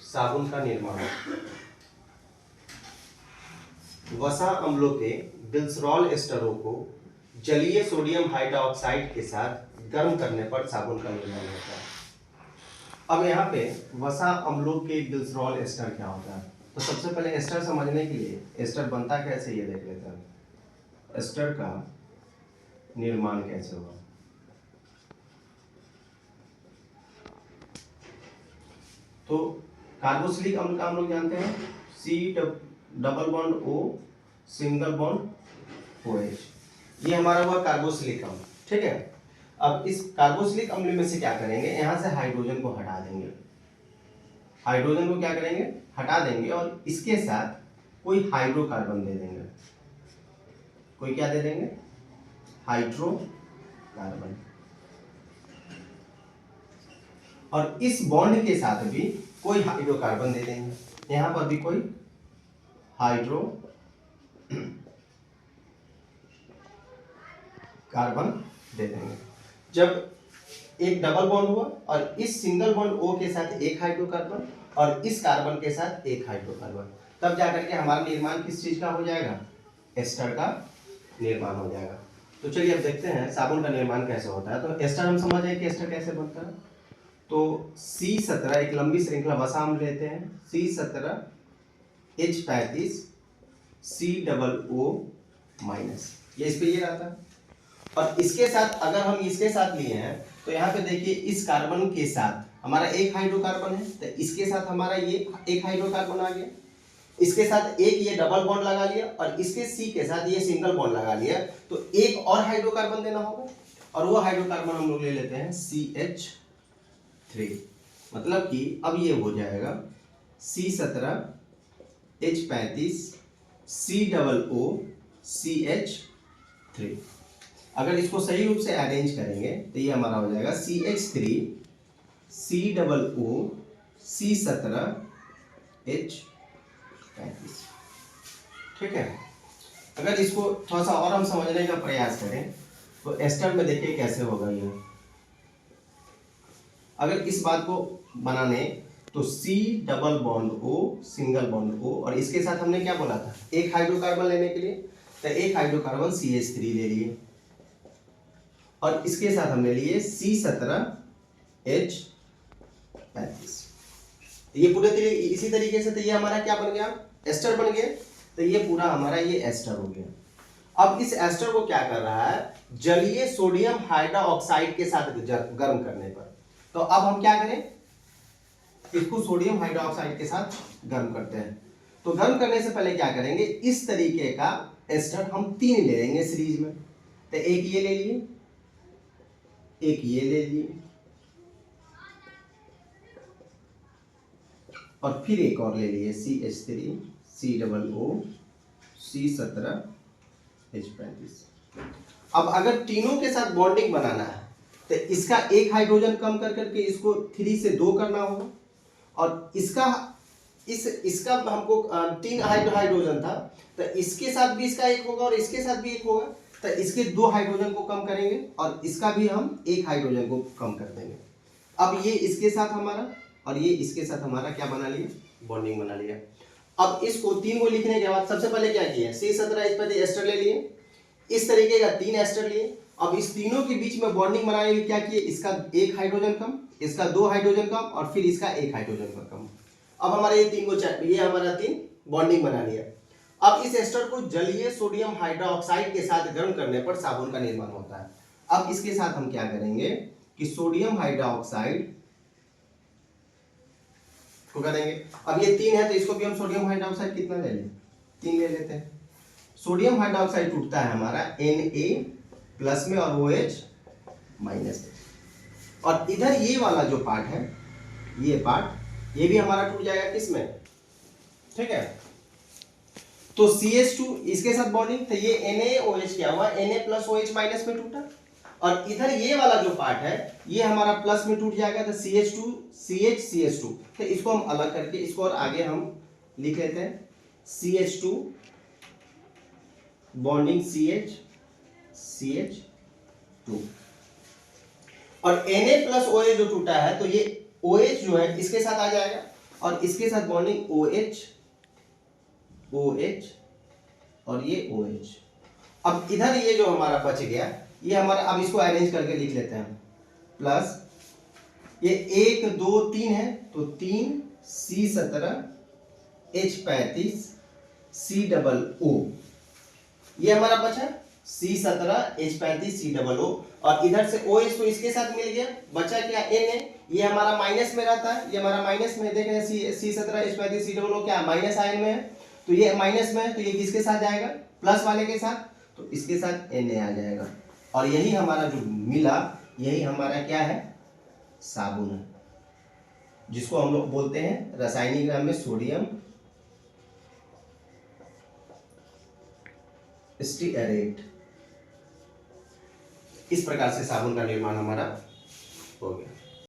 साबुन का निर्माण। वसा अम्लों के ग्लिसरॉल एस्टरों को जलीय सोडियम हाइड्रोक्साइड के साथ गर्म करने पर साबुन का निर्माण होता है। अब यहाँ पे वसा अम्लों के ग्लिसरॉल एस्टर क्या होता है, तो सबसे पहले एस्टर समझने के लिए एस्टर बनता कैसे ये देख लेते हैं। एस्टर का निर्माण कैसे हुआ। तो कार्बोक्सिलिक अम्ल का हम लोग जानते हैं double bond O single bond OH, ये हमारा हुआ कार्बोक्सिलिक अम्ल। ठीक है, अब इस कार्बोक्सिलिक अम्ल में से क्या करेंगे, यहां से हाइड्रोजन को हटा देंगे। हाइड्रोजन को क्या करेंगे, हटा देंगे और इसके साथ कोई हाइड्रोकार्बन दे देंगे। कोई क्या दे देंगे, हाइड्रोकार्बन। और इस बॉन्ड के साथ भी कोई हाइड्रोकार्बन दे देंगे। यहां पर भी कोई हाइड्रो कार्बन दे देंगे। जब एक डबल बॉन्ड हुआ और इस सिंगल बॉन्ड O के साथ एक हाइड्रोकार्बन और इस कार्बन के साथ एक हाइड्रोकार्बन, तब जाकर के हमारा निर्माण किस चीज का हो जाएगा, एस्टर का निर्माण हो जाएगा। तो चलिए अब देखते हैं साबुन का निर्माण कैसे होता है। तो एस्टर हम समझ आए कि एस्टर कैसे बनता है। तो C17 एक लंबी श्रृंखला वसा अम्ल लेते हैं, C17H35 COO-, ये इस पे ये रहता है। और इसके साथ अगर हम इसके साथ लिए हैं तो यहाँ पे देखिए इस कार्बन के साथ हमारा एक हाइड्रोकार्बन है, तो इसके साथ हमारा ये एक हाइड्रोकार्बन आ गया। इसके साथ एक ये डबल बॉन्ड लगा लिया और इसके C के साथ ये सिंगल बॉन्ड लगा लिया, तो एक और हाइड्रोकार्बन देना होगा और वो हाइड्रोकार्बन हम लोग ले लेते हैं CH3। मतलब कि अब ये हो जाएगा C17H35 COO-CH3। अगर इसको सही रूप से अरेंज करेंगे तो ये हमारा हो जाएगा CH3 C OO-C17H35। ठीक है, अगर इसको थोड़ा सा और हम समझने का प्रयास करें तो एस्टर में देखिए कैसे होगा ये। अगर इस बात को बनाने तो C double bond O single bond O और इसके साथ हमने क्या बोला था, एक हाइड्रोकार्बन लेने के लिए, तो एक हाइड्रोकार्बन CH3 ले लिए और इसके साथ हमने लिए C17H35। ये पूरे इसी तरीके से, तो ये हमारा क्या बन गया, एस्टर बन गया। तो ये पूरा हमारा ये एस्टर हो गया। अब इस एस्टर को क्या कर रहा है, जलीय सोडियम हाइड्रोक्साइड के साथ गर्म करने पर। तो अब हम क्या करें, इसको सोडियम हाइड्रोक्साइड के साथ गर्म करते हैं। तो गर्म करने से पहले क्या करेंगे, इस तरीके का एस्टर हम 3 ले लेंगे सीरीज में। तो एक ये ले लिए, एक ये ले लिए और फिर एक और ले लिए CH3 COO-C17H35। अब अगर तीनों के साथ बॉन्डिंग बनाना है तो इसका एक हाइड्रोजन कम कर करके इसको 3 से 2 करना होगा और इसका हमको 3 हाइड्रोजन था, तो इसके साथ भी इसका एक होगा और इसके साथ भी एक होगा, तो इसके 2 हाइड्रोजन को कम करेंगे और इसका भी हम 1 हाइड्रोजन को कम कर देंगे। अब ये इसके साथ हमारा और ये इसके साथ हमारा क्या बना लिया, बॉन्डिंग बना लिया। अब इसको 3 को लिखने के बाद सबसे पहले क्या किया, C17H35 एस्टर ले लिए, इस तरीके का 3 एस्टर लिए। अब इस तीनों के बीच में बॉन्डिंग बनाने के लिए क्या किए, इसका 1 हाइड्रोजन कम, इसका 2 हाइड्रोजन कम और फिर इसका 1 हाइड्रोजन का कम। अब हमारा ये 3 को ये हमारा 3 बॉन्डिंग बना लिया। अब इस एस्टर को जलीय सोडियम हाइड्रोक्साइड के साथ गर्म करने पर साबुन का निर्माण होता है। अब इसके साथ हम क्या करेंगे कि सोडियम हाइड्रोक्साइड को करेंगे। अब ये 3 है तो इसको भी हम सोडियम हाइड्रोक्साइड कितना ले लें, 3 ले लेते हैं। सोडियम हाइड्रोक्साइड टूटता है हमारा Na+ में और OH- में। और इधर ये वाला जो पार्ट है, ये पार्ट ये भी हमारा टूट जाएगा किसमें, ठीक है। तो CH2 इसके साथ बॉन्डिंग, तो ये NaOH क्या हुआ, Na+OH- में टूटा और इधर ये वाला जो पार्ट है ये हमारा प्लस में टूट जाएगा, तो CH2 CH तो इसको हम अलग करके इसको और आगे हम लिख लेते हैं CH2 बॉन्डिंग CH2 और Na+OH जो टूटा है तो ये OH जो है इसके साथ आ जाएगा और इसके साथ बॉन्डिंग OH OH और ये OH। अब इधर ये जो हमारा बच गया, ये हमारा, अब इसको अरेंज करके लिख लेते हैं, प्लस ये 1 2 3 है तो 3 C17 H35 COO, ये हमारा बचा C17 H35 COO। और इधर से OH तो इसके साथ मिल गया, बचा क्या N है, ये हमारा माइनस में रहता है, ये हमारा माइनस में, देख रहे हैं C17 H35 COO क्या माइनस आयन में है, तो ये माइनस में है, तो ये किसके साथ जाएगा, प्लस वाले के साथ, तो इसके साथ Na आ जाएगा। और यही हमारा जो मिला, यही हमारा क्या है, साबुन है, जिसको हम लोग बोलते हैं रासायनिक नाम में सोडियम स्टीअरेट। इस प्रकार से साबुन का निर्माण हमारा हो गया।